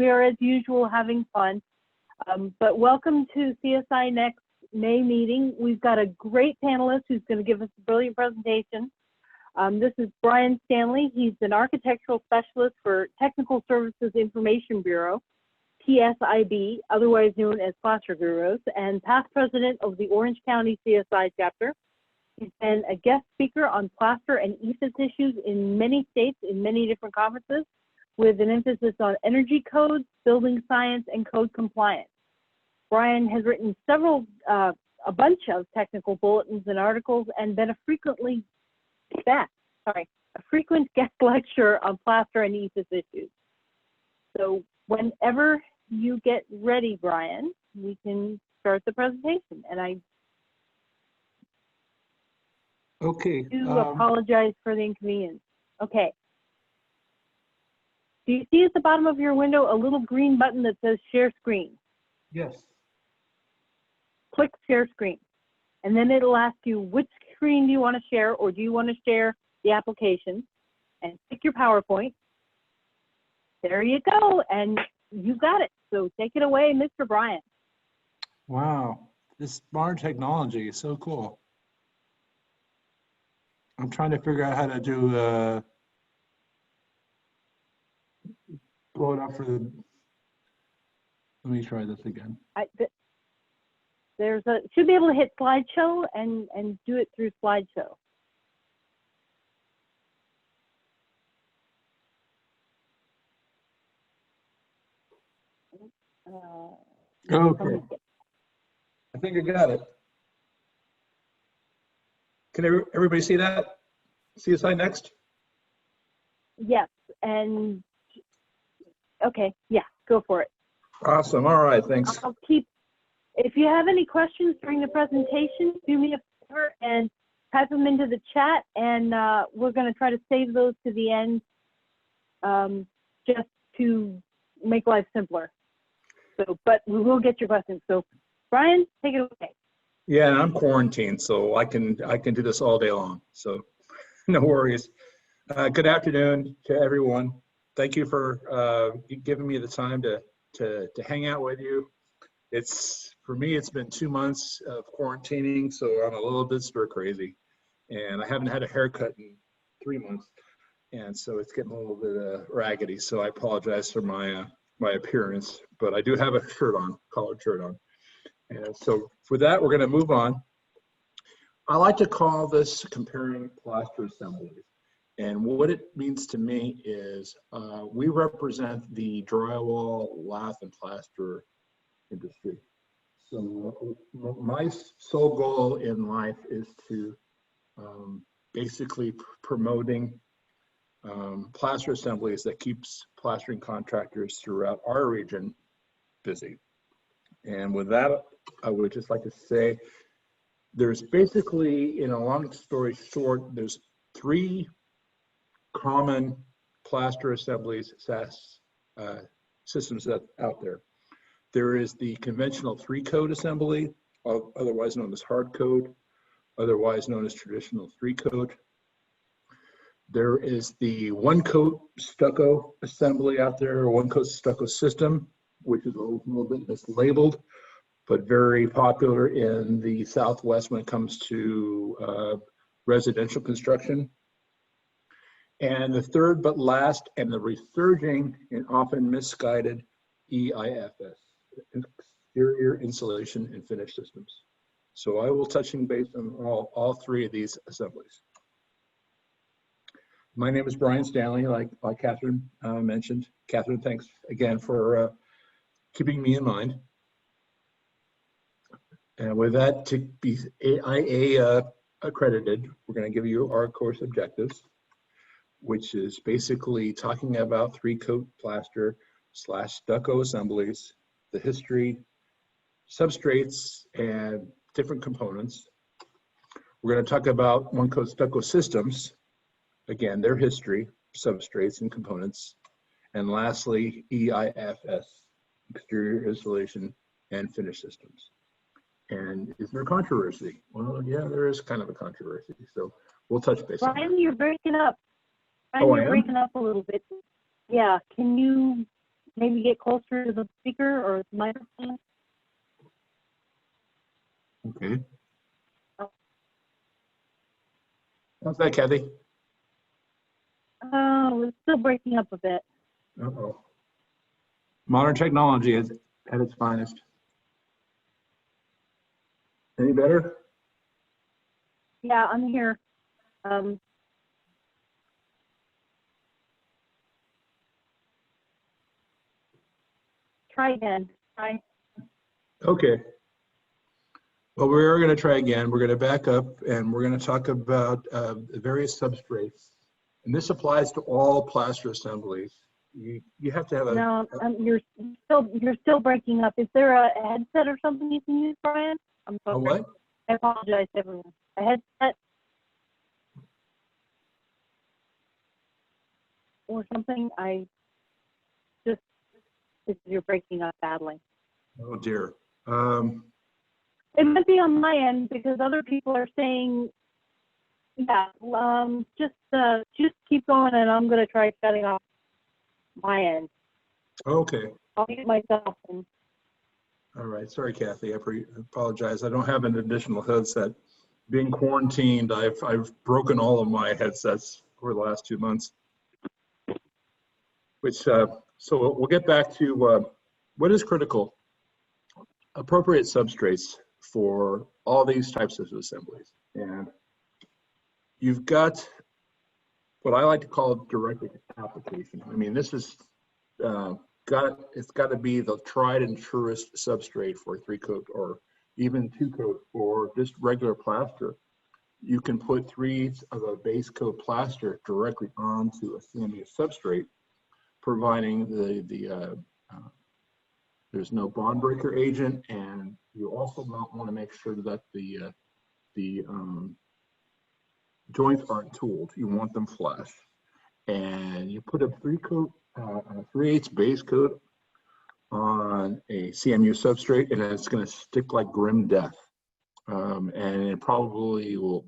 we are, as usual, having fun. But welcome to CSINext May meeting. We've got a great panelist who's going to give us a brilliant presentation. This is Bryan Stanley. He's an architectural specialist for Technical Services Information Bureau, TSIB, otherwise known as Plaster Gurus, and past president of the Orange County CSI chapter. He's been a guest speaker on Plaster and EFIS issues in many states, in many different conferences, with an emphasis on energy codes, building science, and code compliance. Bryan has written a bunch of technical bulletins and articles, and been a frequent guest lecturer on Plaster and EFIS issues. So whenever you get ready, Bryan, we can start the presentation. And I do apologize for the inconvenience. Okay. Do you see at the bottom of your window a little green button that says share screen? Yes. Click share screen. And then it'll ask you which screen do you want to share, or do you want to share the application? And pick your PowerPoint. There you go. And you got it. So take it away, Mr. Bryan. Wow. This modern technology is so cool. I'm trying to figure out how to do blow it up for the. Let me try this again. Should be able to hit slideshow and do it through slideshow. Okay. I think I got it. Can everybody see that? CSINext? Yes, and okay, yeah, go for it. Awesome. All right, thanks. If you have any questions during the presentation, do me a favor and type them into the chat, and we're going to try to save those to the end, just to make life simpler. So, but we will get your questions. So, Bryan, take it away. Yeah, and I'm quarantined, so I can do this all day long. So, no worries. Good afternoon to everyone. Thank you for giving me the time to hang out with you. For me, it's been 2 months of quarantining, so I'm a little bit stir crazy, and I haven't had a haircut in 3 months, and so it's getting a little bit raggedy. So I apologize for my appearance, but I do have a shirt on, collared shirt on. And so for that, we're going to move on. I like to call this comparing plaster assemblies. And what it means to me is we represent the drywall, lath, and plaster industry. So my sole goal in life is to basically promoting plaster assemblies that keeps plastering contractors throughout our region busy. And with that, I would just like to say there's basically, in a long story short, there's 3 common plaster assemblies systems out there. There is the conventional 3-code assembly, otherwise known as hard code, otherwise known as traditional 3-code. There is the 1-coat stucco assembly out there, 1-coat stucco system, which is a little bit mislabeled, but very popular in the Southwest when it comes to residential construction. And the third but last, and the resurging and often misguided EIFS, exterior insulation and finish systems. So I will touch base on all 3 of these assemblies. My name is Bryan Stanley, like Catherine mentioned. Catherine, thanks again for keeping me in mind. And with that, to be AIA accredited, we're going to give you our course objectives, which is basically talking about 3-coat plaster / stucco assemblies, the history, substrates, and different components. We're going to talk about 1-coat stucco systems, again, their history, substrates, and components. And lastly, EIFS, exterior insulation and finish systems. And is there controversy? Well, yeah, there is kind of a controversy. So we'll touch base. Bryan, you're breaking up. Bryan, you're breaking up a little bit. Yeah, can you maybe get closer to the speaker or the microphone. Okay. How's that, Kathy? Oh, it's still breaking up a bit. Uh-oh. Modern technology is at its finest. Any better? Yeah, I'm here. Try again. Try. Okay. Well, we are going to try again. We're going to back up and we're going to talk about various substrates. And this applies to all plaster assemblies. You have to have a. No, you're still breaking up. Is there a headset or something you can use, Brian? I'm sorry. A what? I apologize, everyone. A headset or something. You're breaking up badly. Oh dear. It might be on my end because other people are saying, yeah. Just keep going, and I'm going to try shutting off my end. Okay. I'll mute myself. And All right. Sorry, Kathy. I apologize. I don't have an additional headset. Being quarantined, I've broken all of my headsets over the last 2 months. Which so we'll get back to what is critical. Appropriate substrates for all these types of assemblies, and you've got what I like to call direct application. I mean, this is it's got to be the tried and truest substrate for 3-coat or even 2-coat or just regular plaster. You can put 3 of a base coat plaster directly onto a CMU substrate, providing there's no bond breaker agent, and you also want to make sure that the joints aren't tooled. You want them flush, and you put a 3-coat, 3/8 base coat on a CMU substrate, and it's going to stick like grim death, and it probably will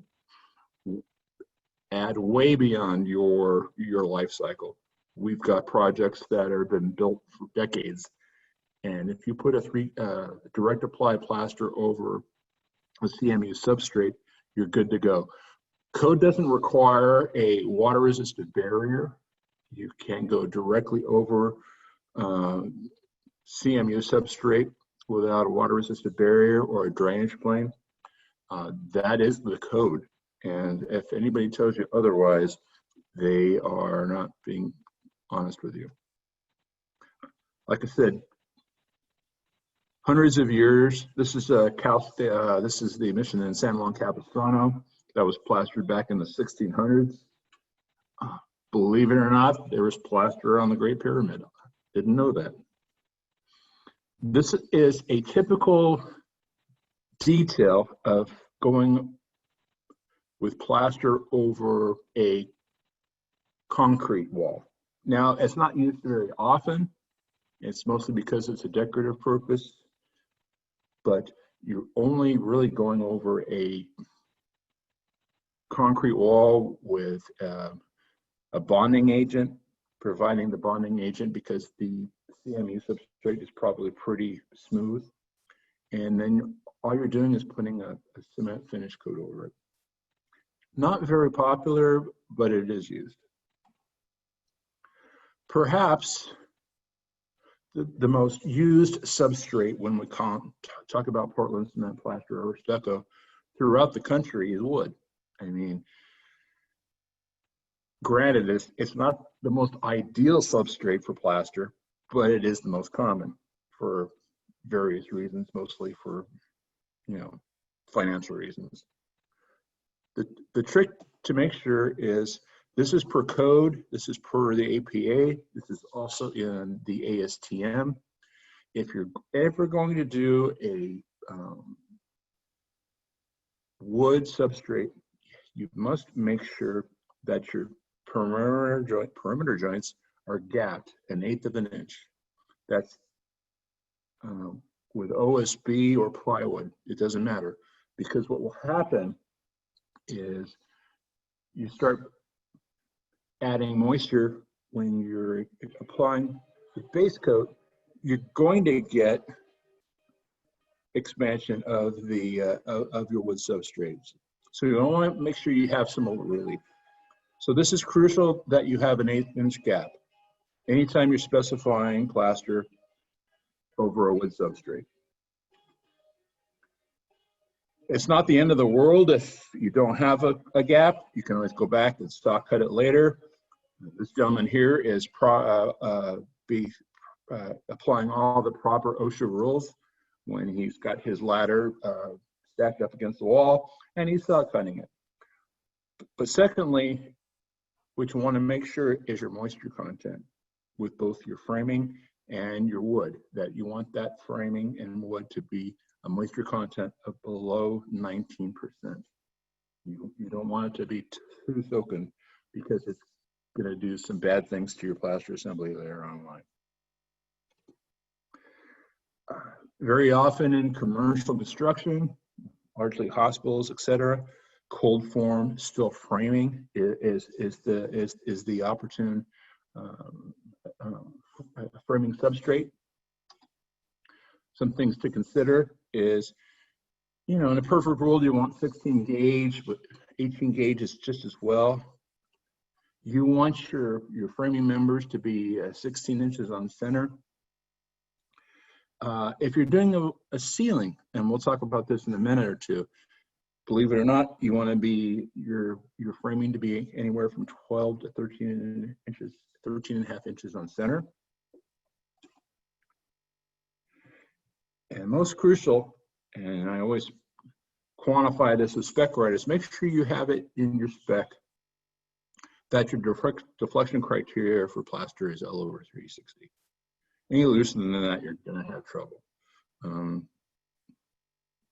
add way beyond your life cycle. We've got projects that have been built for decades. And if you put a direct apply plaster over a CMU substrate, you're good to go. Code doesn't require a water resistant barrier. You can go directly over CMU substrate without a water resistant barrier or a drainage plane. That is the code. And if anybody tells you otherwise, they are not being honest with you. Like I said, hundreds of years. This is this is the mission in San Juan Capistrano that was plastered back in the 1600s. Believe it or not, there was plaster on the Great Pyramid. Didn't know that. This is a typical detail of going with plaster over a concrete wall. Now, it's not used very often. It's mostly because it's a decorative purpose, but you're only really going over a concrete wall with a bonding agent, providing the bonding agent because the CMU substrate is probably pretty smooth. And then all you're doing is putting a cement finish coat over it. Not very popular, but it is used. Perhaps the most used substrate when we talk about Portland cement, plaster, or stucco throughout the country is wood. I mean, granted, it's not the most ideal substrate for plaster, but it is the most common for various reasons, mostly for, financial reasons. The trick to make sure is this is per code, this is per the APA, this is also in the ASTM. If you're ever going to do a wood substrate, you must make sure that your perimeter joints are gapped 1/8 of an inch. That's with OSB or plywood, it doesn't matter, because what will happen is you start adding moisture when you're applying the base coat, you're going to get expansion of the of your wood substrates. So you want to make sure you have some relief. So this is crucial that you have an 1/8 inch gap anytime you're specifying plaster over a wood substrate. It's not the end of the world if you don't have a gap. You can always go back and stock cut it later. This gentleman here is applying all the proper OSHA rules when he's got his ladder stacked up against the wall, and he's stock cutting it. But secondly, what you want to make sure is your moisture content with both your framing and your wood, that you want that framing and wood to be a moisture content of below 19%. You don't want it to be too soaking because it's going to do some bad things to your plaster assembly later on in life. Very often in commercial construction, largely hospitals, etc., cold form still framing is the opportune framing substrate. Some things to consider is, in a perfect world, you want 16 gauge, but 18 gauge is just as well. You want your framing members to be 16 inches on center. If you're doing a ceiling, and we'll talk about this in a minute or two, believe it or not, you want to be your framing to be anywhere from 12 to 13 inches, 13.5 inches on center. And most crucial, and I always quantify this with spec writers, make sure you have it in your spec that your deflection criteria for plaster is L over 360. Any looser than that, you're going to have trouble.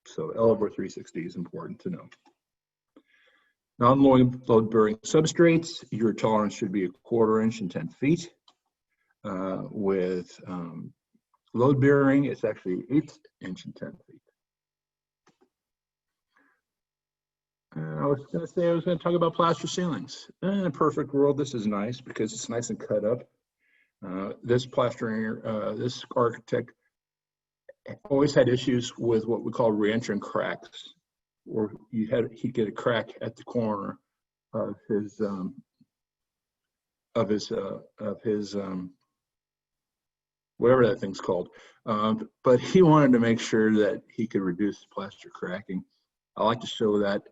So L over 360 is important to know. Non-load bearing substrates, your tolerance should be 1/4 inch and 10 feet. With load bearing, it's actually 1/8 inch and 10 feet. I was going to talk about plaster ceilings. In a perfect world, this is nice because it's nice and cut up. This plastering, this architect always had issues with what we call re-entrant cracks, or he'd get a crack at the corner of his whatever that thing's called. But he wanted to make sure that he could reduce plaster cracking. I like to show that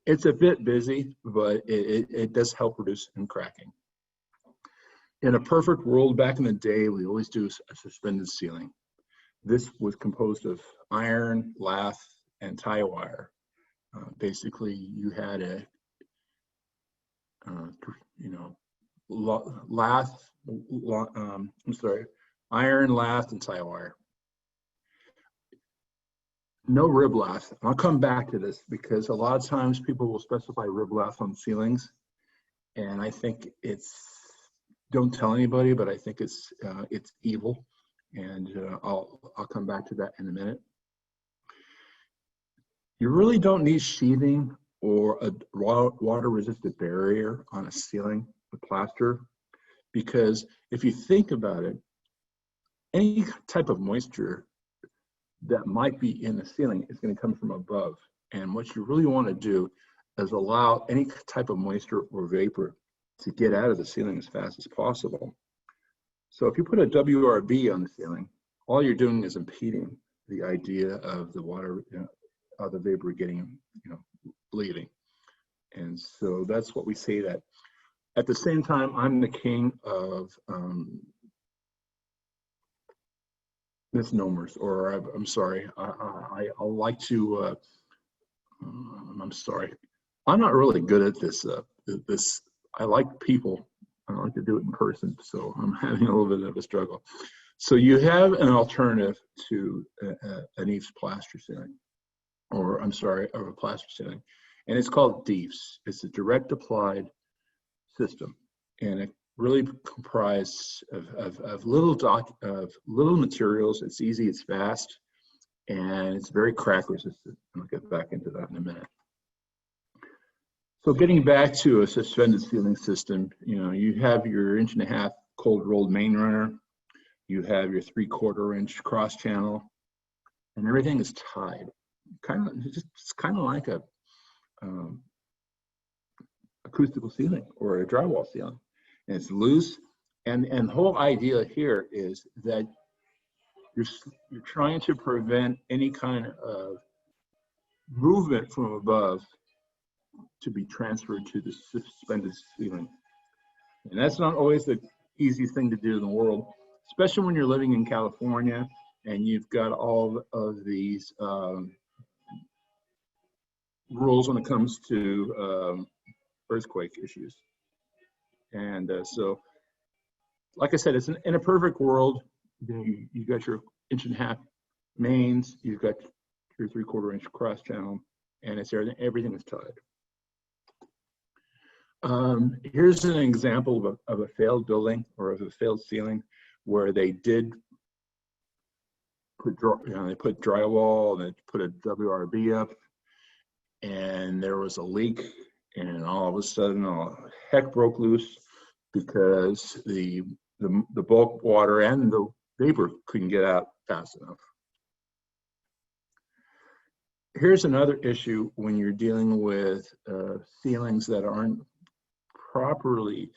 it's a bit busy, but it does help reduce cracking. In a perfect world, back in the day, we always do a suspended ceiling. This was composed of iron, lath, and tie wire. Basically, you had a, iron, lath, and tie wire. No rib lath. I'll come back to this because a lot of times people will specify rib lath on ceilings, and I think don't tell anybody, but I think it's evil, and I'll come back to that in a minute. You really don't need sheathing or a water-resistant barrier on a ceiling with plaster, because if you think about it, any type of moisture that might be in the ceiling is going to come from above, and what you really want to do is allow any type of moisture or vapor to get out of the ceiling as fast as possible. So if you put a WRB on the ceiling, all you're doing is impeding the idea of the water, of the vapor getting, bleeding. And so that's what we say that. At the same time, I'm the king of misnomers, or I'm sorry, I like to, I'm sorry, I'm not really good at this. I like people. I like to do it in person, so I'm having a little bit of a struggle. So you have an alternative to an eaves plaster ceiling, or I'm sorry, of a plaster ceiling, and it's called DEEFS. It's a direct applied system, and it really comprised of little materials. It's easy, it's fast, and it's very crack resistant. I'll get back into that in a minute. So getting back to a suspended ceiling system, you have your 1.5 inch cold rolled main runner. You have your 3/4 inch cross channel, and everything is tied. It's kind of like a acoustical ceiling or a drywall ceiling, and it's loose. And the whole idea here is that you're trying to prevent any kind of movement from above to be transferred to the suspended ceiling. And that's not always the easiest thing to do in the world, especially when you're living in California and you've got all of these rules when it comes to earthquake issues. And so, like I said, it's in a perfect world. You got your 1.5 inch mains, you've got your 3/4 inch cross channel, and it's everything is tied. Here's an example of a failed building or of a failed ceiling where they did put they put drywall and they put a WRB up, and there was a leak, and all of a sudden heck broke loose because the bulk water and the vapor couldn't get out fast enough. Here's another issue when you're dealing with ceilings that aren't properly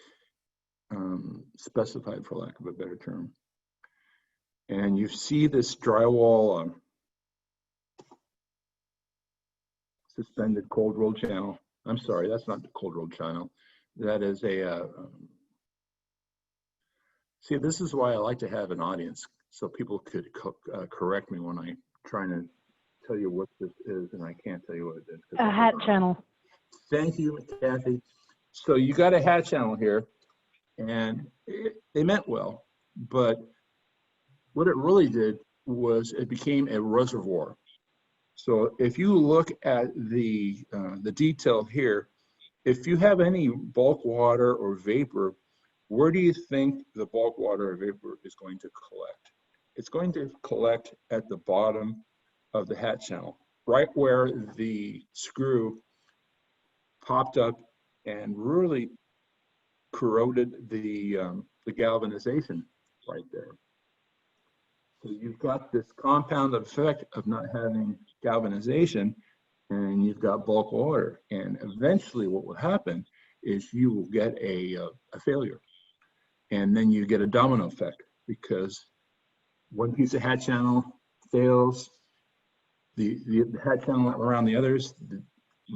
specified, for lack of a better term. And you see this drywall suspended cold roll channel. I'm sorry, that's not the cold roll channel. That is a, see, this is why I like to have an audience, so people could correct me when I'm trying to tell you what this is and I can't tell you what it is. A hat channel. Thank you, Kathy. So you got a hat channel here, and they meant well, but what it really did was it became a reservoir. So if you look at the detail here, if you have any bulk water or vapor, where do you think the bulk water or vapor is going to collect? It's going to collect at the bottom of the hat channel, right where the screw popped up and really corroded the galvanization right there. So you've got this compound effect of not having galvanization, and you've got bulk water, and eventually what will happen is you will get a failure, and then you get a domino effect, because one piece of hat channel fails, the hat channel around the others,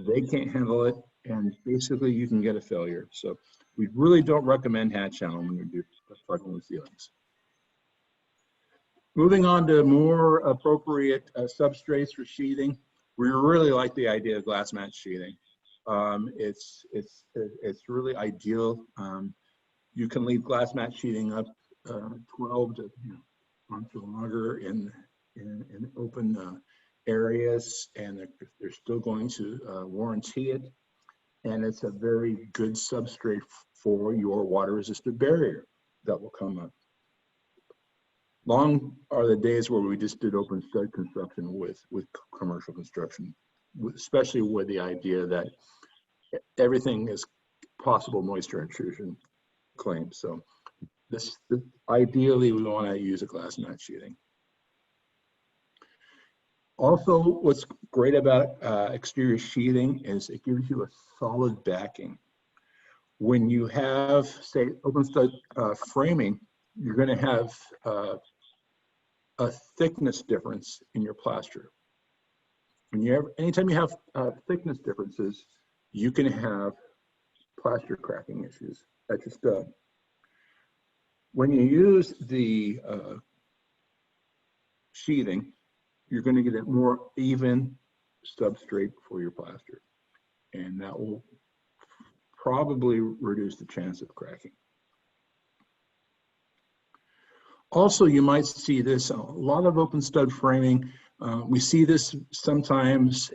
they can't handle it, and basically you can get a failure. So we really don't recommend hat channel when we do plugging with ceilings. Moving on to more appropriate substrates for sheathing, we really like the idea of glass mat sheathing. It's really ideal. You can leave glass mat sheathing up 12 to months or longer in open areas, and they're still going to warranty it. And it's a very good substrate for your water-resistant barrier that will come up. Long are the days where we just did open stud construction with commercial construction, especially with the idea that everything is possible moisture intrusion claims. So ideally we want to use a glass mat sheathing. Also, what's great about exterior sheathing is it gives you a solid backing. When you have, say, open stud framing, you're going to have a thickness difference in your plaster. Anytime you have thickness differences, you can have plaster cracking issues at your stud. When you use the sheathing, you're going to get a more even substrate for your plaster, and that will probably reduce the chance of cracking. Also, you might see this, a lot of open stud framing. We see this sometimes,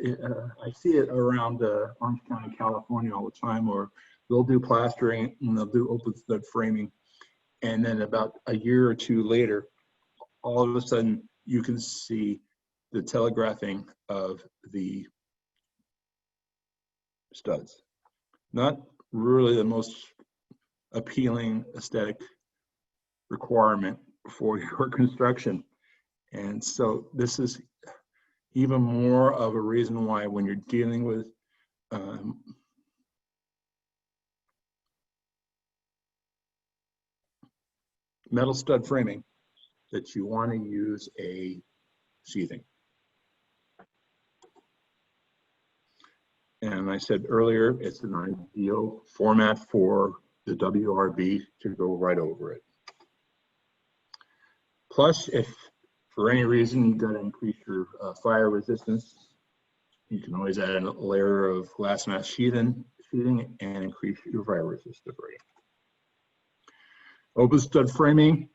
I see it around Orange County, California all the time, where they'll do plastering and they'll do open stud framing. And then about a year or two later, all of a sudden you can see the telegraphing of the studs. Not really the most appealing aesthetic requirement for your construction. And so this is even more of a reason why when you're dealing with metal stud framing, that you want to use a sheathing. And I said earlier, it's an ideal format for the WRB to go right over it. Plus, if for any reason you got to increase your fire resistance, you can always add a layer of glass mass sheathing and increase your fire resistive rating. Open stud framing,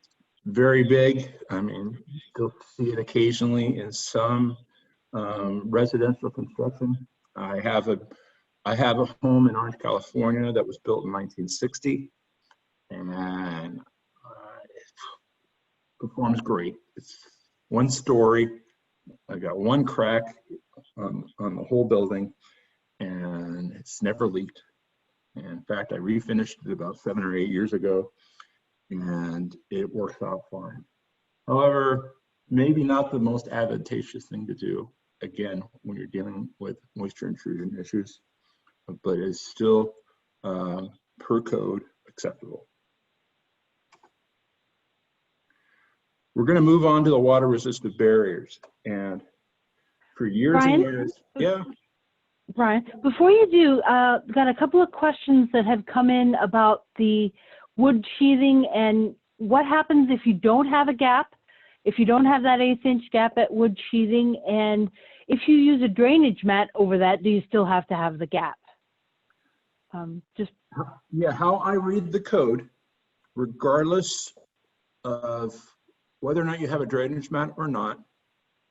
very big. I mean, you'll see it occasionally in some residential construction. I have a home in Orange, California that was built in 1960, and it performs great. It's one story. I got one crack on the whole building, and it's never leaked. And in fact, I refinished it about 7 or 8 years ago, and it works out fine. However, maybe not the most advantageous thing to do, again, when you're dealing with moisture intrusion issues, but it's still per code acceptable. We're going to move on to the water resistant barriers. And for years Bryan? and years, yeah. Bryan, before you do, got a couple of questions that have come in about the wood sheathing and what happens if you don't have a gap, if you don't have that 1/8 inch gap at wood sheathing, and if you use a drainage mat over that, do you still have to have the gap? Yeah, how I read the code, regardless of whether or not you have a drainage mat or not,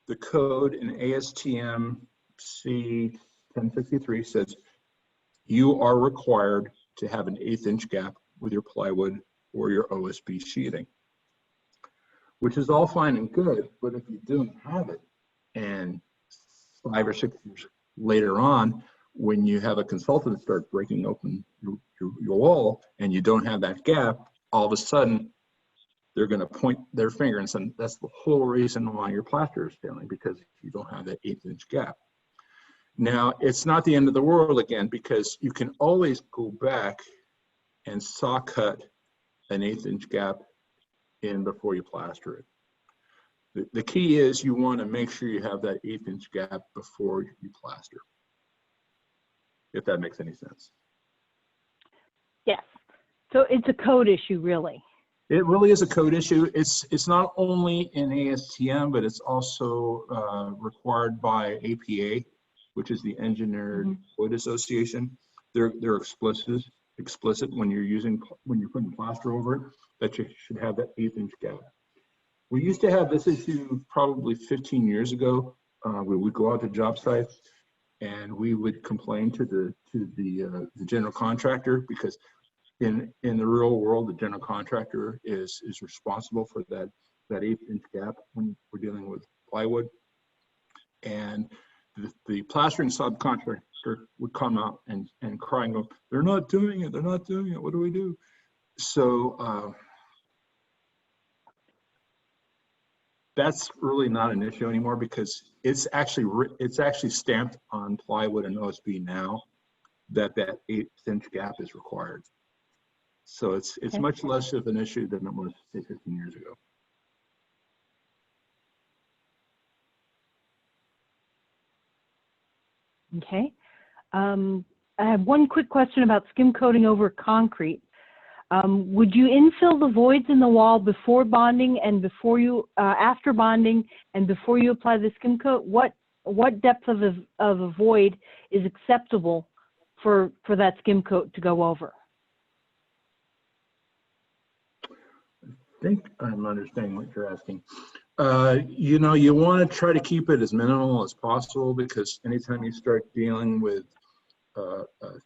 the code in ASTM C1063 says you are required to have an 1/8 inch gap with your plywood or your OSB sheathing, which is all fine and good, but if you don't have it, and 5 or 6 years later on, when you have a consultant start breaking open your wall and you don't have that gap, all of a sudden they're going to point their finger and say, that's the whole reason why your plaster is failing, because you don't have that 1/8 inch gap. Now, it's not the end of the world again, because you can always go back and saw cut an 1/8 inch gap in before you plaster it. The key is you want to make sure you have that 1/8 inch gap before you plaster, if that makes any sense. Yes. So it's a code issue, really. It really is a code issue. It's not only in ASTM, but it's also required by APA, which is the Engineered Wood Association. They're explicit when you're putting plaster over it, that you should have that 1/8 inch gap. We used to have this issue probably 15 years ago. We would go out to job sites and we would complain to the general contractor, because in the real world, the general contractor is responsible for that 1/8 inch gap when we're dealing with plywood. And the plastering subcontractor would come out and cry and go, they're not doing it, what do we do? So that's really not an issue anymore, because it's actually stamped on plywood and OSB now that 1/8 inch gap is required. So it's Okay. much less of an issue than it was, say, 15 years ago. Okay. I have one quick question about skim coating over concrete. Would you infill the voids in the wall before bonding and after bonding and before you apply the skim coat? What depth of a void is acceptable for that skim coat to go over? I think I'm understanding what you're asking. You want to try to keep it as minimal as possible, because anytime you start dealing with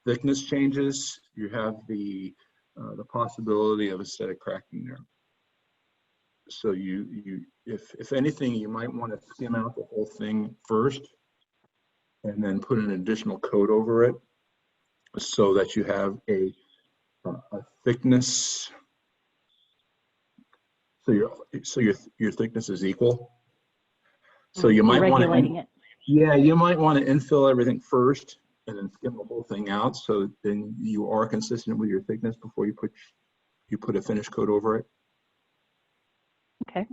thickness changes, you have the possibility of aesthetic cracking there. So if anything, you might want to skim out the whole thing first and then put an additional coat over it, so that you have a thickness your thickness is equal. So you might want regulating it. Yeah, you might want to infill everything first and then skim the whole thing out, so then you are consistent with your thickness before you put a finish coat over it. Okay.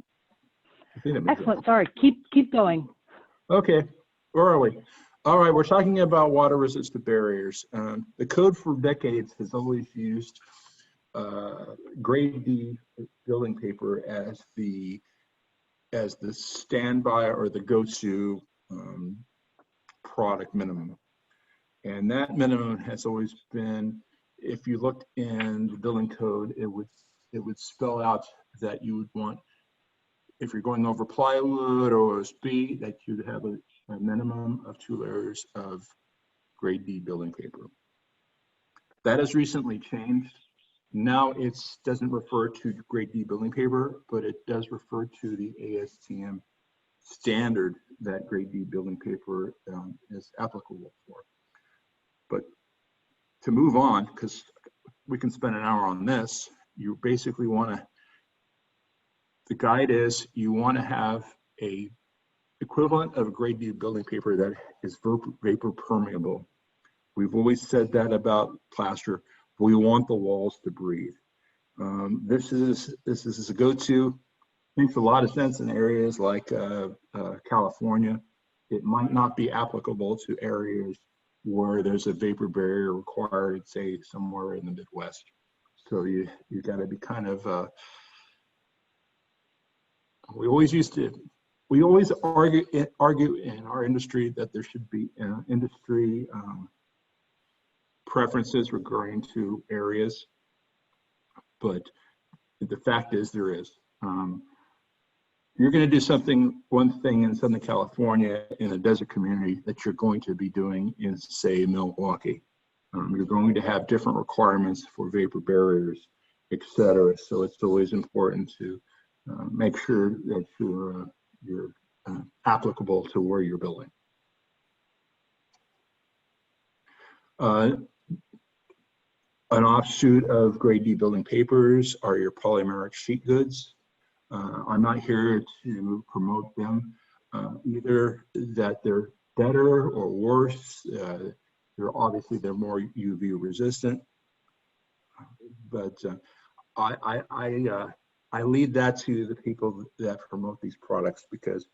I think that makes Excellent. sense. Sorry. Keep going. Okay, where are we? All right, we're talking about water-resistant barriers. The code for decades has always used grade D building paper as the standby or the go-to product minimum. And that minimum has always been, if you looked in the building code, it would spell out that you would want, if you're going over plywood or OSB, that you'd have a minimum of 2 layers of grade D building paper. That has recently changed. Now it doesn't refer to grade D building paper, but it does refer to the ASTM standard that grade D building paper is applicable for. But to move on, because we can spend an hour on this, you basically want to, the guide is you want to have a equivalent of grade D building paper that is vapor permeable. We've always said that about plaster. We want the walls to breathe. This is a go-to. Makes a lot of sense in areas like California. It might not be applicable to areas where there's a vapor barrier required, say somewhere in the Midwest. So you got to be kind of. We always argue in our industry that there should be industry preferences regarding to areas, but the fact is there is. You're going to do one thing in Southern California in a desert community that you're going to be doing in, say, Milwaukee. You're going to have different requirements for vapor barriers, etc. So it's always important to make sure that you're applicable to where you're building. An offshoot of grade D building papers are your polymeric sheet goods. I'm not here to promote them, either that they're better or worse. They're more UV resistant, but I lead that to the people that promote these products, because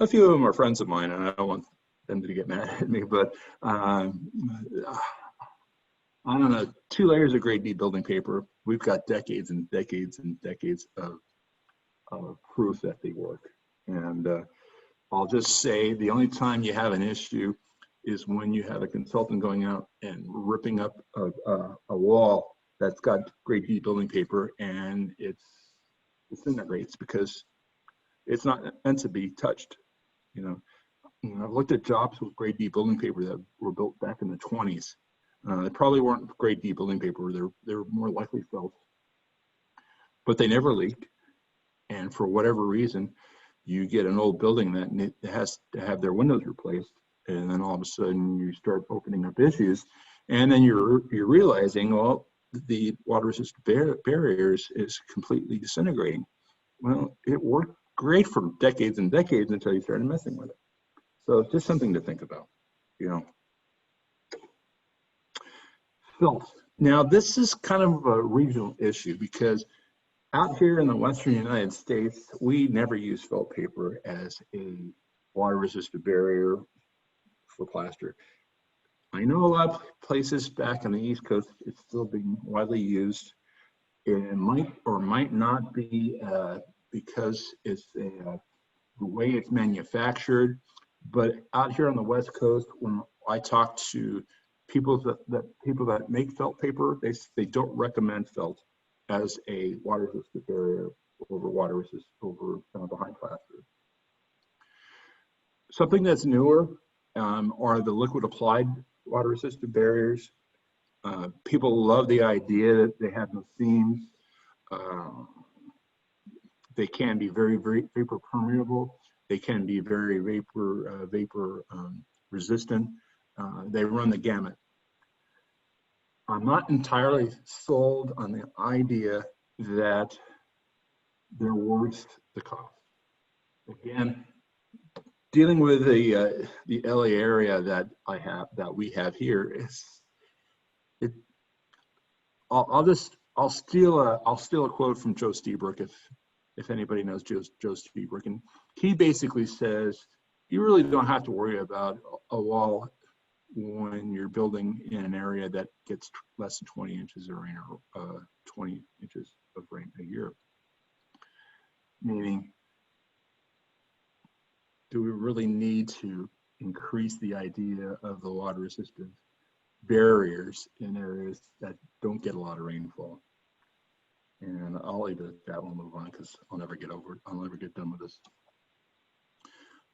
a few of them are friends of mine and I don't want them to get mad at me, but I don't know, 2 layers of grade D building paper, we've got decades and decades and decades of proof that they work. And I'll just say the only time you have an issue is when you have a consultant going out and ripping up a wall that's got grade D building paper and it disintegrates because it's not meant to be touched. I've looked at jobs with grade D building paper that were built back in the 20s. They probably weren't grade D building paper. They're more likely felt, but they never leaked. And for whatever reason, you get an old building that has to have their windows replaced, and then all of a sudden you start opening up issues, and then you're realizing, well, the water-resistant barriers is completely disintegrating. Well, it worked great for decades and decades until you started messing with it. So it's just something to think about, Felt. Now, this is kind of a regional issue because out here in the Western United States, we never use felt paper as a water-resistant barrier for plaster. I know a lot of places back on the East Coast, it's still being widely used. It might or might not be because it's the way it's manufactured. But out here on the West Coast, when I talk to people that make felt paper, they don't recommend felt as a water-resistant barrier over behind plaster. Something that's newer are the liquid applied water-resistant barriers. People love the idea that they have no seams. They can be very, very vapor permeable. They can be very vapor resistant. They run the gamut. I'm not entirely sold on the idea that they're worth the cost. Again, dealing with the LA area that we have here is I'll steal a quote from Joe Stebrook if anybody knows Joe Stebrook, and he basically says you really don't have to worry about a wall when you're building in an area that gets less than 20 inches of rain or 20 inches of rain a year. Meaning, do we really need to increase the idea of the water resistant barriers in areas that don't get a lot of rainfall? And I'll leave it at that. We'll move on because I'll never get over it. I'll never get done with this.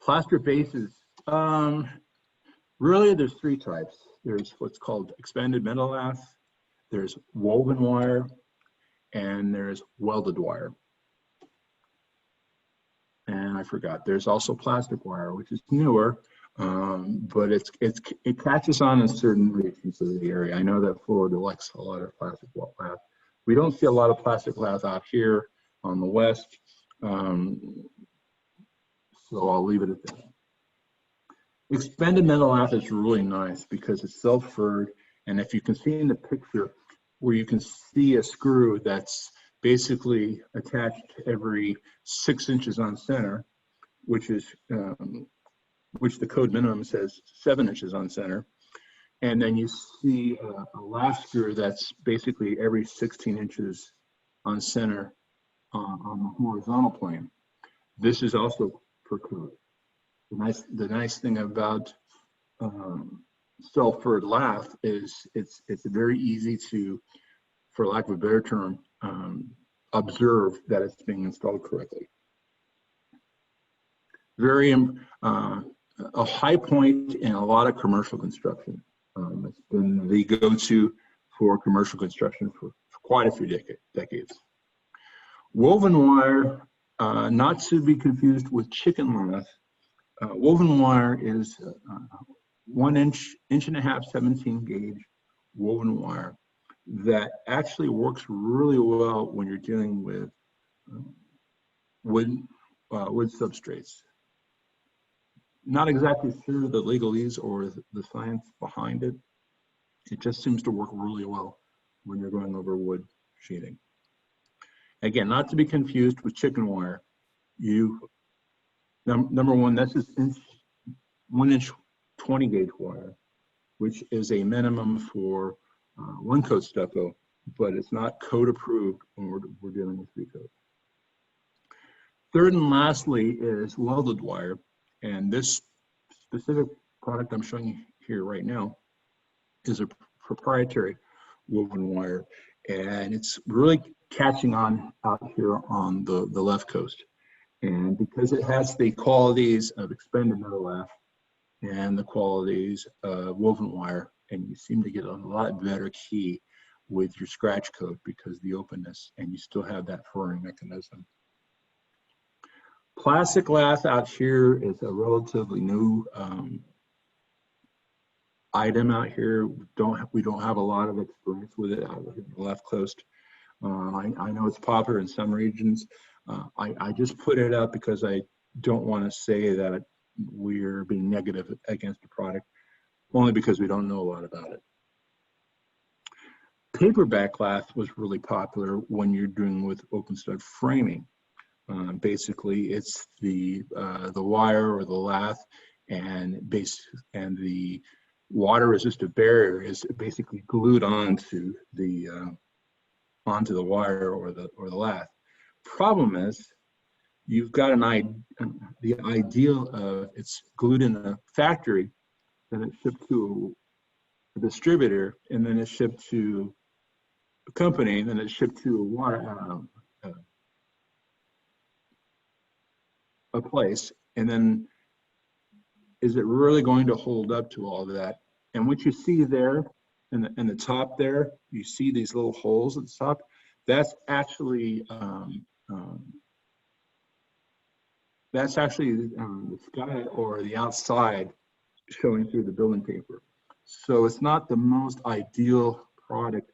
Plaster bases. Really, there's three types. There's what's called expanded metal lath, there's woven wire, and there's welded wire. And I forgot, there's also plastic wire, which is newer, but it catches on in certain regions of the area. I know that Florida likes a lot of plastic lath. We don't see a lot of plastic lath out here on the west, so I'll leave it at that. Expanded metal lath is really nice because it's self-furred, and if you can see in the picture where you can see a screw that's basically attached to every 6 inches on center, which the code minimum says 7 inches on center, and then you see a lath screw that's basically every 16 inches on center on the horizontal plane. This is also per code. The nice thing about self-furred lath is it's very easy to, for lack of a better term, observe that it's being installed correctly. Very a high point in a lot of commercial construction. It's been the go-to for commercial construction for quite a few decades. Woven wire, not to be confused with chicken lath. Woven wire is 1 inch, inch and a half, 17 gauge woven wire that actually works really well when you're dealing with wood substrates. Not exactly sure the legalese or the science behind it. It just seems to work really well when you're going over wood sheathing. Again, not to be confused with chicken wire. Number one, that's just 1 inch 20 gauge wire, which is a minimum for 1 coat stucco, but it's not code approved when we're dealing with 3 coat. Third and lastly is welded wire, and this specific product I'm showing you here right now is a proprietary woven wire, and it's really catching on out here on the left coast. And because it has the qualities of expanded metal lath and the qualities of woven wire, and you seem to get a lot better key with your scratch coat because the openness, and you still have that furring mechanism. Plastic lath out here is a relatively new item out here. We don't have a lot of experience with it out here on the left coast. I know it's popular in some regions. I just put it up because I don't want to say that we're being negative against the product, only because we don't know a lot about it. Paperback lath was really popular when you're doing with open stud framing. Basically, it's the wire or the lath, and the water resistant barrier is basically glued onto the wire or the lath. Problem is, you've got the ideal of it's glued in a factory, then it's shipped to a distributor, and then it's shipped to a company, and then it's shipped to a place, and then is it really going to hold up to all of that? And what you see there in the top there, you see these little holes at the top. That's actually the sky or the outside showing through the building paper. So it's not the most ideal product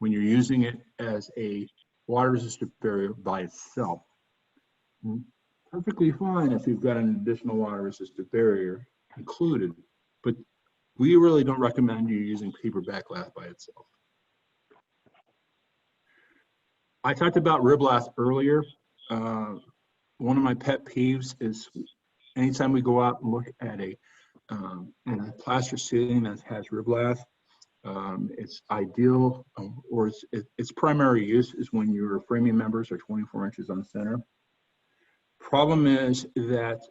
when you're using it as a water-resistant barrier by itself. Perfectly fine if you've got an additional water-resistant barrier included, but we really don't recommend you using paper backlath by itself. I talked about riblast earlier. One of my pet peeves is anytime we go out and look at a plaster ceiling that has riblast, it's ideal, or its primary use is when your framing members are 24 inches on center. Problem is that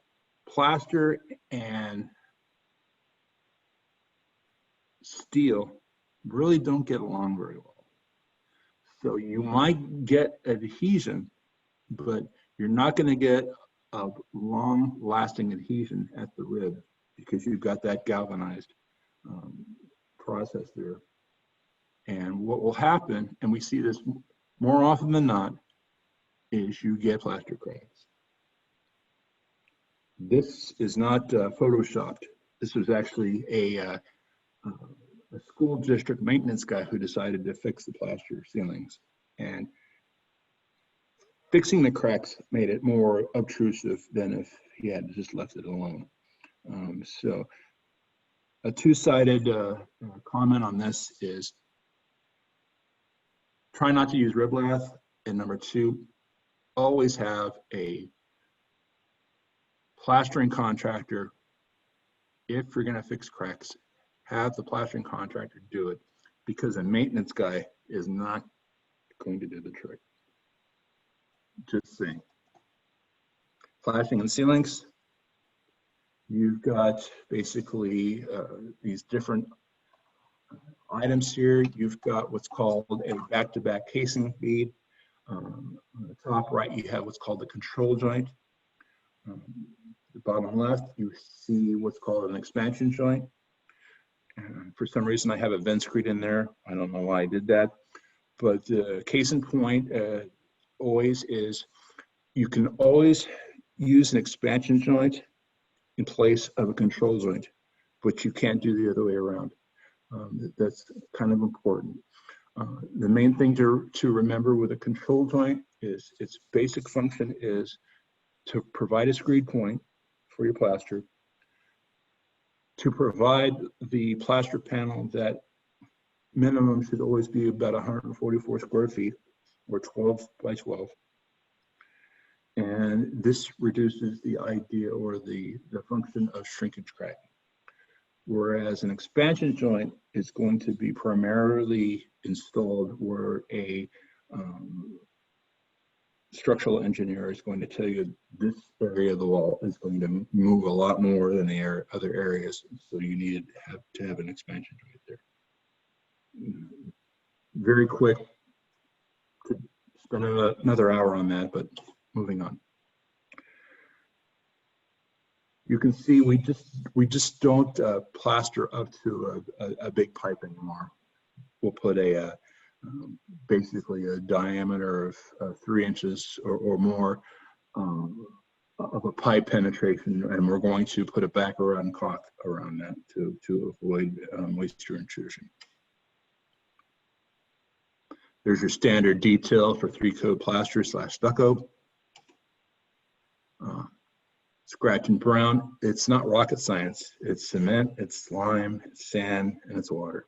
plaster and steel really don't get along very well. So you might get adhesion, but you're not going to get a long-lasting adhesion at the rib because you've got that galvanized process there. And what will happen, and we see this more often than not, is you get plaster cracks. This is not photoshopped. This was actually a school district maintenance guy who decided to fix the plaster ceilings, and fixing the cracks made it more obtrusive than if he had just left it alone. So a two-sided comment on this is try not to use riblast, and number two, always have a plastering contractor. If you're going to fix cracks, have the plastering contractor do it, because a maintenance guy is not going to do the trick. Just saying. Flashing and ceilings, you've got basically these different items here. You've got what's called a back-to-back casing bead. On the top right, you have what's called the control joint. The bottom left, you see what's called an expansion joint. For some reason, I have a vent screed in there. I don't know why I did that. But the case in point always is, you can always use an expansion joint in place of a control joint, but you can't do the other way around. That's kind of important. The main thing to remember with a control joint is its basic function is to provide a screed point for your plaster, to provide the plaster panel that minimum should always be about 144 square feet or 12 by 12. And this reduces the idea or the function of shrinkage cracking. Whereas an expansion joint is going to be primarily installed where a structural engineer is going to tell you this area of the wall is going to move a lot more than the other areas. So you need to have an expansion joint there. Very quick, could spend another hour on that, but moving on. You can see we just don't plaster up to a big pipe anymore. We'll put a basically a diameter of 3 inches or more of a pipe penetration, and we're going to put a back around caulk around that to avoid moisture intrusion. There's your standard detail for 3-coat plaster / stucco. Scratch and brown, it's not rocket science. It's cement, it's lime, it's sand, and it's water.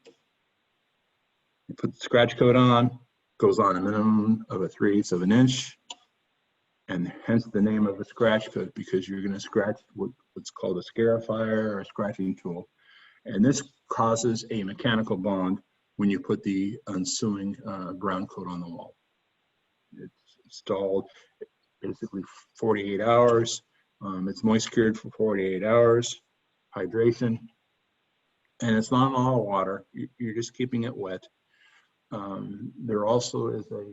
You put the scratch coat on, goes on a minimum of 1/3 of an inch, and hence the name of a scratch coat, because you're going to scratch what's called a scarifier or a scratching tool. And this causes a mechanical bond when you put the ensuing brown coat on the wall. It's installed basically 48 hours. It's moist cured for 48 hours, hydration, and it's not all water. You're just keeping it wet. There also is a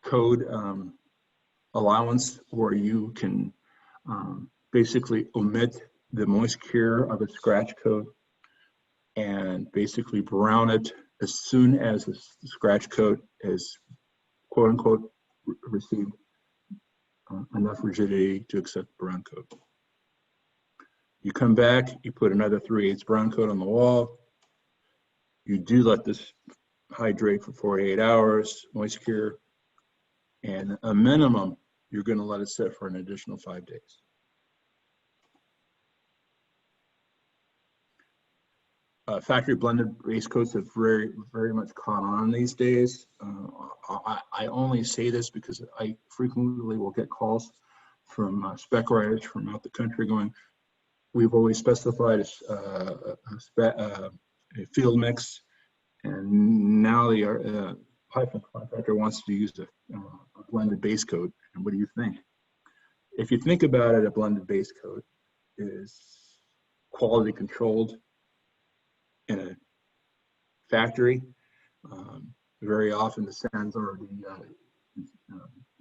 code allowance where you can basically omit the moist cure of a scratch coat and basically brown it as soon as the scratch coat is quote unquote received enough rigidity to accept brown coat. You come back, you put another 3/8 brown coat on the wall, You do let this hydrate for 48 hours, moist cure, and a minimum, you're going to let it sit for an additional 5 days. Factory blended base coats have very much caught on these days. I only say this because I frequently will get calls from spec writers from out the country going, we've always specified a field mix, and now the pipeline contractor wants to use a blended base coat. And what do you think? If you think about it, a blended base coat is quality controlled in a factory. Very often the sand's already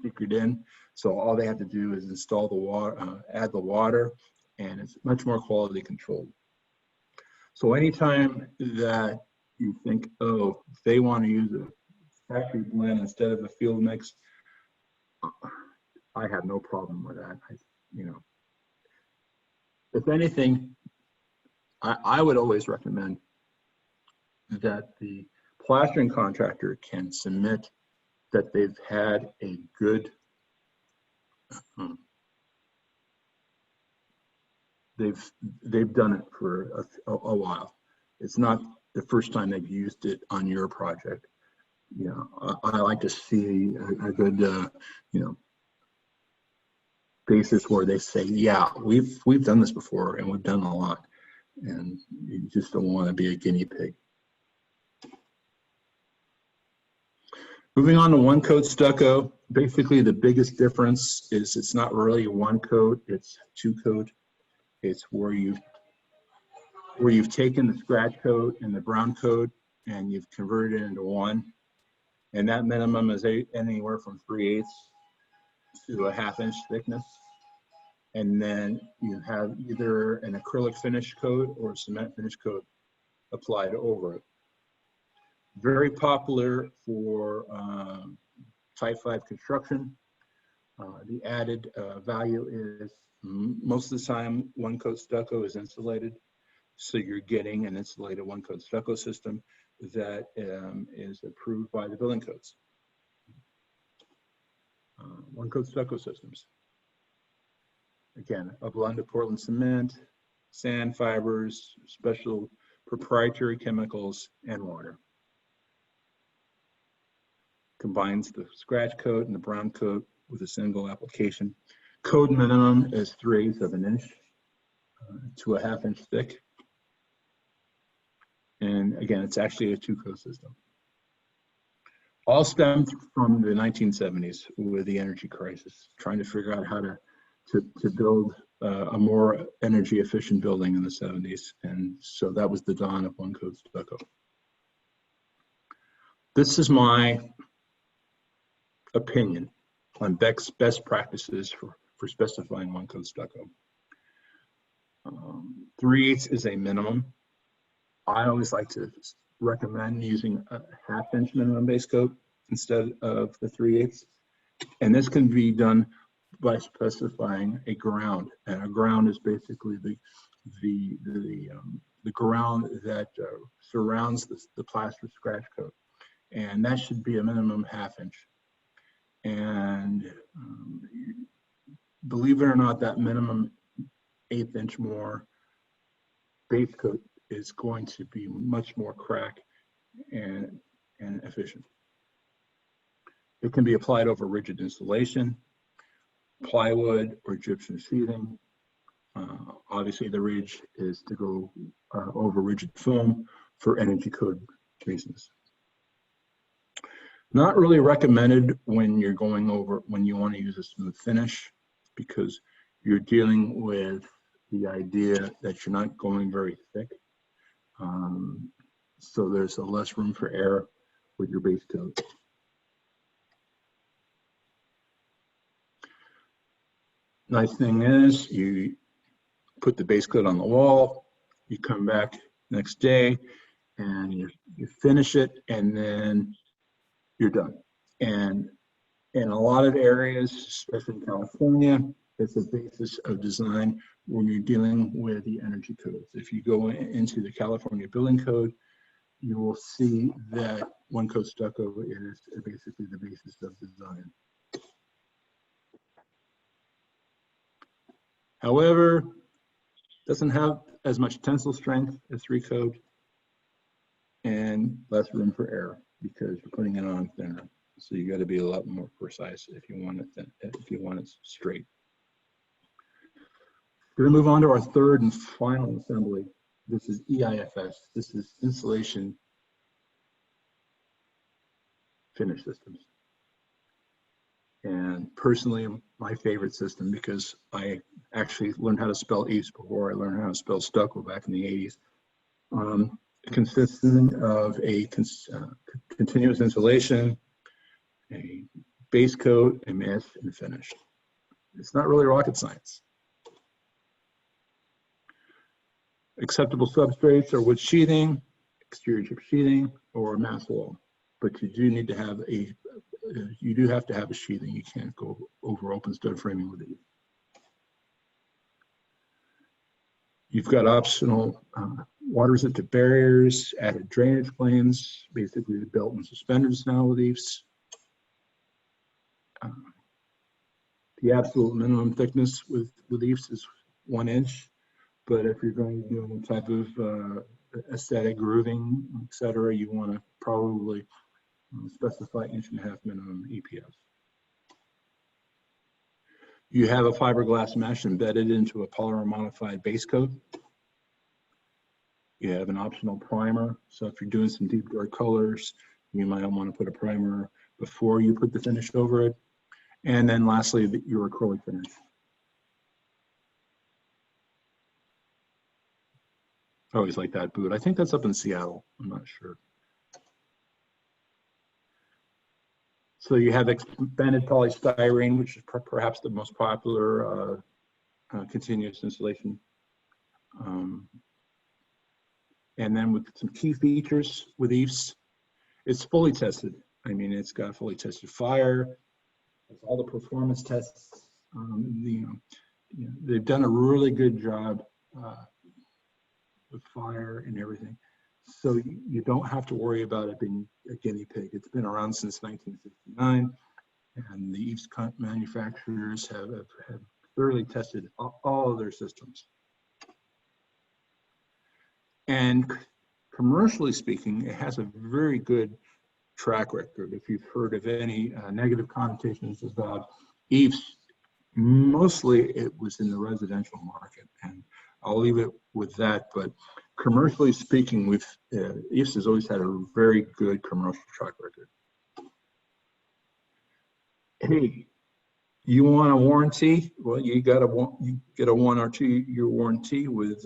figured in, so all they have to do is install the water, add the water, and it's much more quality controlled. So anytime that you think, oh, they want to use a factory blend instead of a field mix, I have no problem with that. If anything, I would always recommend that the plastering contractor can submit that they've had a good they've done it for a while. It's not the first time they've used it on your project. I like to see a good basis where they say, yeah, we've done this before and we've done a lot, and you just don't want to be a guinea pig. Moving on to one coat stucco, basically the biggest difference is it's not really one coat, it's two coat. It's where you've taken the scratch coat and the brown coat and you've converted it into one. And that minimum is anywhere from 3/8 to a 1/2 inch thickness. And then you have either an acrylic finish coat or a cement finish coat applied over it. Very popular for Type 5 construction. The added value is most of the time one coat stucco is insulated. So you're getting an insulated one coat stucco system that is approved by the building codes. One coat stucco systems. Again, a blend of Portland cement, sand fibers, special proprietary chemicals, and water. Combines the scratch coat and the brown coat with a single application. Code minimum is 3/8 of an inch to a 1/2 inch thick. And again, it's actually a two-coat system. All stemmed from the 1970s with the energy crisis, trying to figure out how to build a more energy efficient building in the 70s. And so that was the dawn of one coat stucco. This is my opinion on best practices for specifying one coat stucco. 3/8 is a minimum. I always like to recommend using a 1/2 inch minimum base coat instead of the 3/8. And this can be done by specifying a ground. And a ground is basically the ground that surrounds the plaster scratch coat. And that should be a minimum 1/2 inch. And believe it or not, that minimum 1/8 inch more base coat is going to be much more crack and efficient. It can be applied over rigid insulation, plywood, or gypsum sheathing. Obviously, the ridge is to go over rigid foam for energy code reasons. Not really recommended when you're going over, when you want to use a smooth finish, because you're dealing with the idea that you're not going very thick. So there's a less room for error with your base coat. Nice thing is you put the base coat on the wall, you come back next day and you finish it, and then you're done. And in a lot of areas, especially in California, it's a basis of design when you're dealing with the energy codes. If you go into the California Building Code, you will see that one coat stucco is basically the basis of design. However, doesn't have as much tensile strength as 3-coat and less room for error because you're putting it on thinner. So you got to be a lot more precise if you want it straight. We're going to move on to our third and final assembly. This is EIFS. This is Installation Finish Systems. And personally, my favorite system, because I actually learned how to spell EIFS before I learned how to spell stucco back in the 80s. Consisting of a continuous installation, a base coat, a mask, and a finish. It's not really rocket science. Acceptable substrates are wood sheathing, exterior chip sheathing, or mass wall. But you do need to have have to have a sheathing. You can't go over open stud framing with it. You've got optional water resistant barriers, added drainage planes, basically the belt and suspenders now with EIFS. The absolute minimum thickness with EIFS is 1 inch, but if you're going to do any type of aesthetic grooving, etc., you want to probably specify 1.5 inch minimum EPS. You have a fiberglass mesh embedded into a polymer modified base coat. You have an optional primer. So if you're doing some deep dark colors, you might want to put a primer before you put the finish over it. And then lastly, your acrylic finish. I always like that boot. I think that's up in Seattle. I'm not sure. So you have expanded polystyrene, which is perhaps the most popular continuous installation. And then with some key features with EIFS, it's fully tested. I mean, it's got fully tested fire, it's all the performance tests. They've done a really good job with fire and everything. So you don't have to worry about it being a guinea pig. It's been around since 1969, and the EIFS manufacturers have thoroughly tested all of their systems. And commercially speaking, it has a very good track record. If you've heard of any negative connotations about EIFS, mostly it was in the residential market, and I'll leave it with that. But commercially speaking, EIFS has always had a very good commercial track record. Hey, you want a warranty? Well, you get a 1 or 2 year warranty with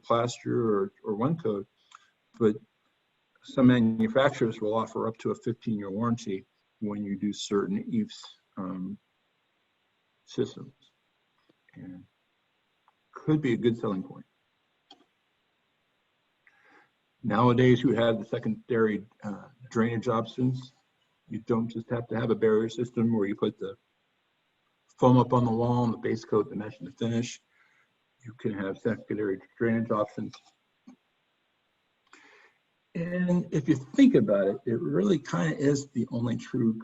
Plaster or one coat, but some manufacturers will offer up to a 15-year warranty when you do certain EIFS systems, and could be a good selling point. Nowadays, you have the secondary drainage options. You don't just have to have a barrier system where you put the foam up on the wall and the base coat, the mesh, and the finish. You can have secondary drainage options. And if you think about it, it really kind of is the only true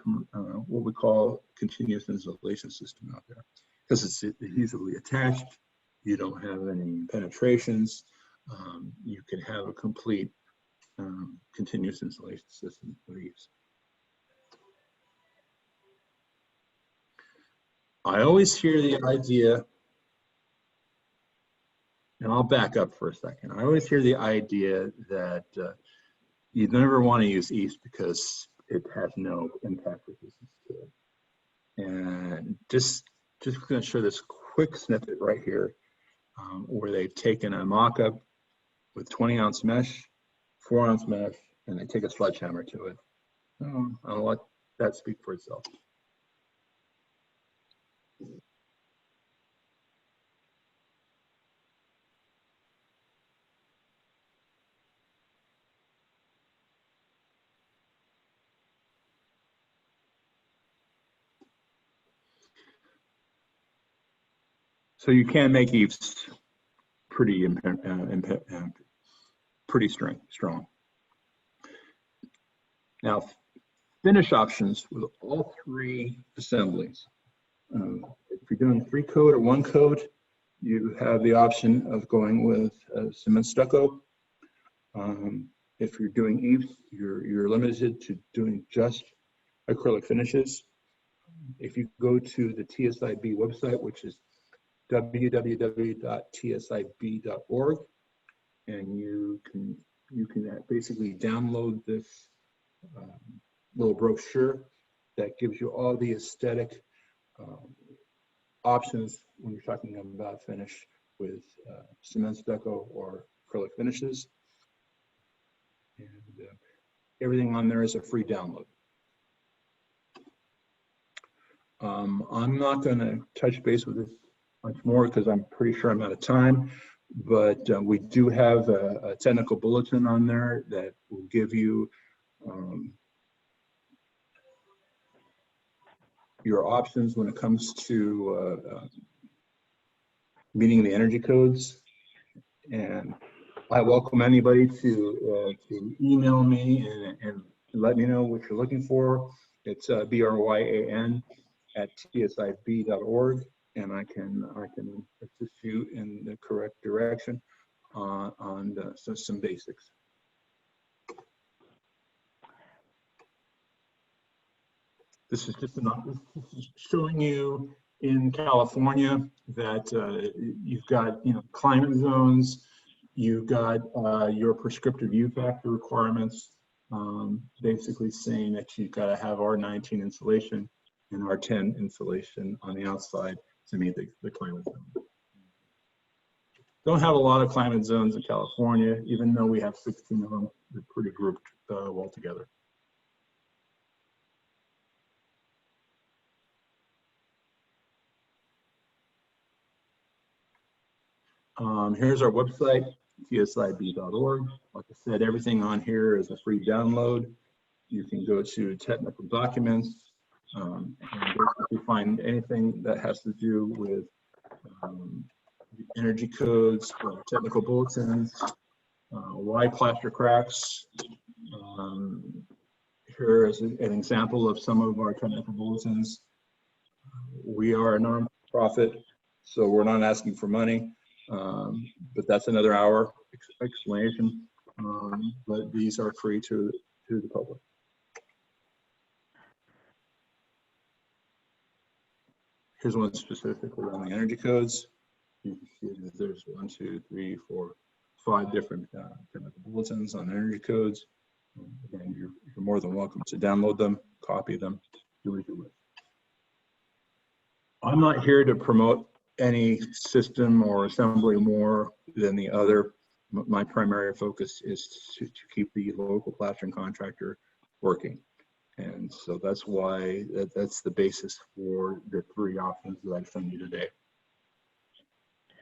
what we call continuous installation system out there, because it's easily attached. You don't have any penetrations. You can have a complete continuous installation system with EIFS. I always hear the idea, and I'll back up for a second. I always hear the idea that you never want to use EIFS because it has no impact resistance to it. And just going to show this quick snippet right here where they've taken a mock-up with 20-ounce mesh, 4-ounce mesh, and they take a sledgehammer to it. I'll let that speak for itself. So you can make EIFS pretty strong. Now, finish options with all three assemblies. If you're doing 3 coat or 1 coat, you have the option of going with cement stucco. If you're doing eaves, you're limited to doing just acrylic finishes. If you go to the TSIB website, which is www.tsib.org, and you can basically download this little brochure that gives you all the aesthetic options when you're talking about finish with cement stucco or acrylic finishes. And everything on there is a free download. I'm not going to touch base with this much more because I'm pretty sure I'm out of time, but we do have a technical bulletin on there that will give you your options when it comes to meeting the energy codes. And I welcome anybody to email me and let me know what you're looking for. It's bryan@tsib.org, and I can assist you in the correct direction on some basics. This is just showing you in California that you've got climate zones, you've got your prescriptive U factor requirements, basically saying that you've got to have R19 insulation and R10 insulation on the outside to meet the climate zone. Don't have a lot of climate zones in California, even though we have 16 of them. They're pretty grouped well together. Here's our website, tsib.org. Like I said, everything on here is a free download. You can go to technical documents and basically find anything that has to do with energy codes, technical bulletins, why plaster cracks. Here is an example of some of our technical bulletins. We are a nonprofit, so we're not asking for money. But that's another hour explanation. But these are free to the public. Here's one specifically on the energy codes. You can see that there's 1, 2, 3, 4, 5 different chemical bulletins on energy codes. Again, you're more than welcome to download them, copy them, do what you wish. I'm not here to promote any system or assembly more than the other. My primary focus is to keep the local plastering contractor working. And so that's why that's the basis for the 3 options that I've shown you today.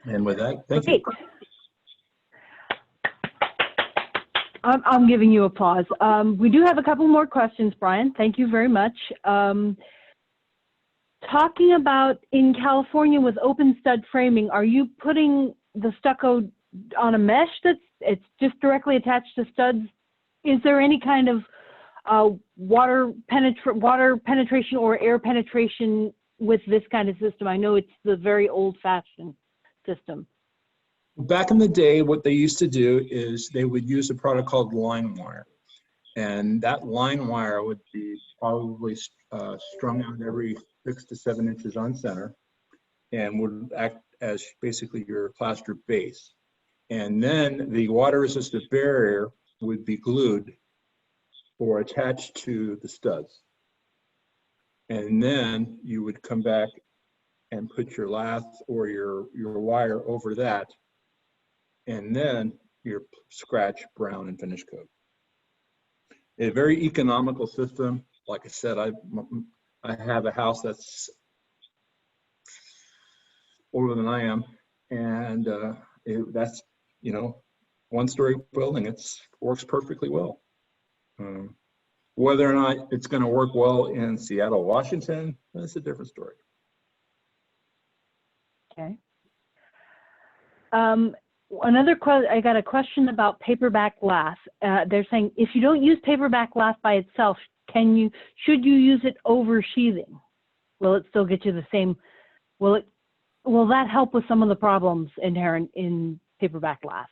And with that, thank you. I'm giving you applause. We do have a couple more questions, Bryan. Thank you very much. Talking about in California with open stud framing, are you putting the stucco on a mesh it's just directly attached to studs? Is there any kind of water penetration or air penetration with this kind of system? I know it's the very old-fashioned system. Back in the day, what they used to do is they would use a product called line wire. And that line wire would be probably strung out every 6 to 7 inches on center and would act as basically your plaster base. And then the water-resistant barrier would be glued or attached to the studs. And then you would come back and put your lath or your wire over that, and then your scratch, brown, and finish coat. A very economical system. Like I said, I have a house that's older than I am, and that's, 1-story building. It works perfectly well. Whether or not it's going to work well in Seattle, Washington, that's a different story. Okay. Another question, I got a question about paperback glass. They're saying if you don't use paperback glass by itself, should you use it over sheathing? Will it still get you the same? Will that help with some of the problems inherent in paperback glass?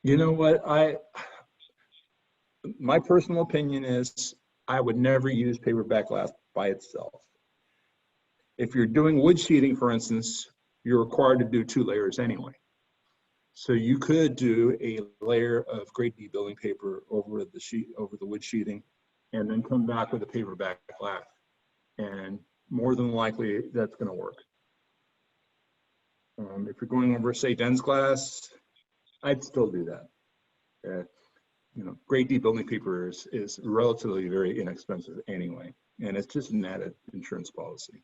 You know what? My personal opinion is I would never use paperback glass by itself. If you're doing wood sheeting, for instance, you're required to do 2 layers anyway. So you could do a layer of grade D building paper over the wood sheeting, and then come back with a paperback glass. And more than likely, that's going to work. If you're going over, say, dense glass, I'd still do that. You know, grade D building paper is relatively very inexpensive anyway, and it's just an added insurance policy.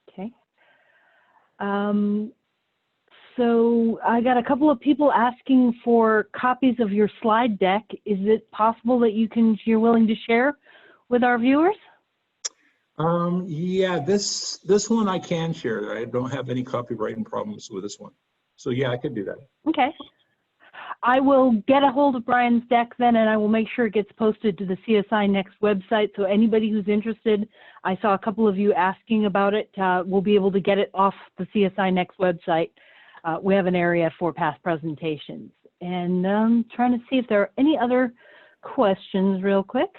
Okay. So I got a couple of people asking for copies of your slide deck. Is it possible that you're willing to share with our viewers? Yeah, this one I can share. I don't have any copyright problems with this one. So yeah, I could do that. Okay. I will get a hold of Bryan's deck then, and I will make sure it gets posted to the CSINext website. So anybody who's interested, I saw a couple of you asking about it, will be able to get it off the CSINext website. We have an area for past presentations. And I'm trying to see if there are any other questions real quick.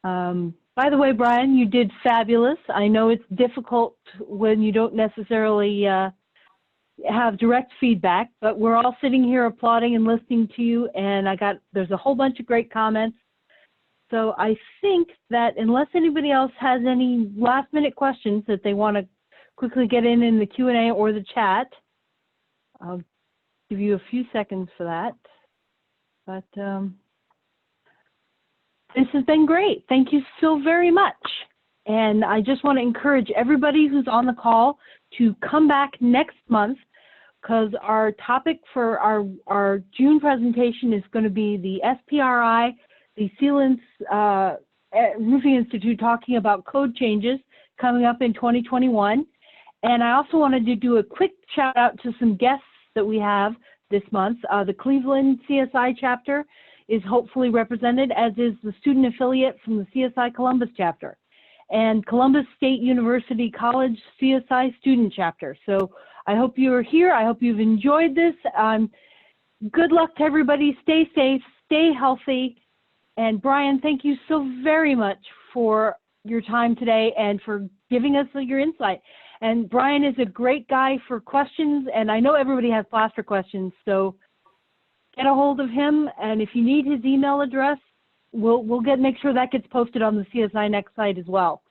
By the way, Bryan, you did fabulous. I know it's difficult when you don't necessarily have direct feedback, but we're all sitting here applauding and listening to you, and there's a whole bunch of great comments. So I think that unless anybody else has any last minute questions that they want to quickly get in the Q&A or the chat, I'll give you a few seconds for that. But this has been great. Thank you so very much. And I just want to encourage everybody who's on the call to come back next month, because our topic for our June presentation is going to be the SPRI, the Sealants Roofing Institute, talking about code changes coming up in 2021. And I also wanted to do a quick shout out to some guests that we have this month. The Cleveland CSI chapter is hopefully represented, as is the student affiliate from the CSI Columbus chapter, and Columbus State University College CSI student chapter. So I hope you're here. I hope you've enjoyed this. Good luck to everybody. Stay safe, stay healthy. And Bryan, thank you so very much for your time today and for giving us your insight. And Bryan is a great guy for questions, and I know everybody has plaster questions, so get a hold of him. And if you need his email address, we'll make sure that gets posted on the CSINext site as well.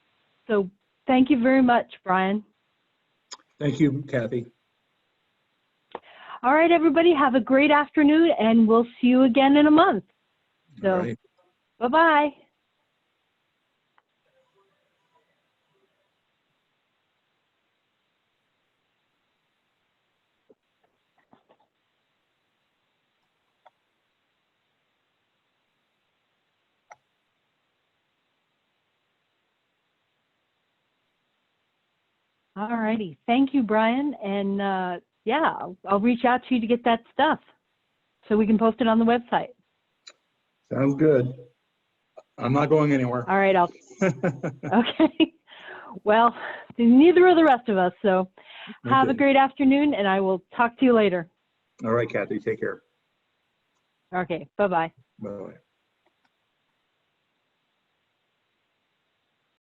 So thank you very much, Bryan. Thank you, Kathy. All right, everybody, have a great afternoon, and we'll see you again in a month. So, All right. Bye-bye. All righty. Thank you, Bryan. And yeah, I'll reach out to you to get that stuff so we can post it on the website. Sounds good. I'm not going anywhere. All right. Okay. Well, neither are the rest of us. So have a great afternoon, and I will talk to you later. All right, Kathy. Take care. Okay. Bye-bye. Bye-bye.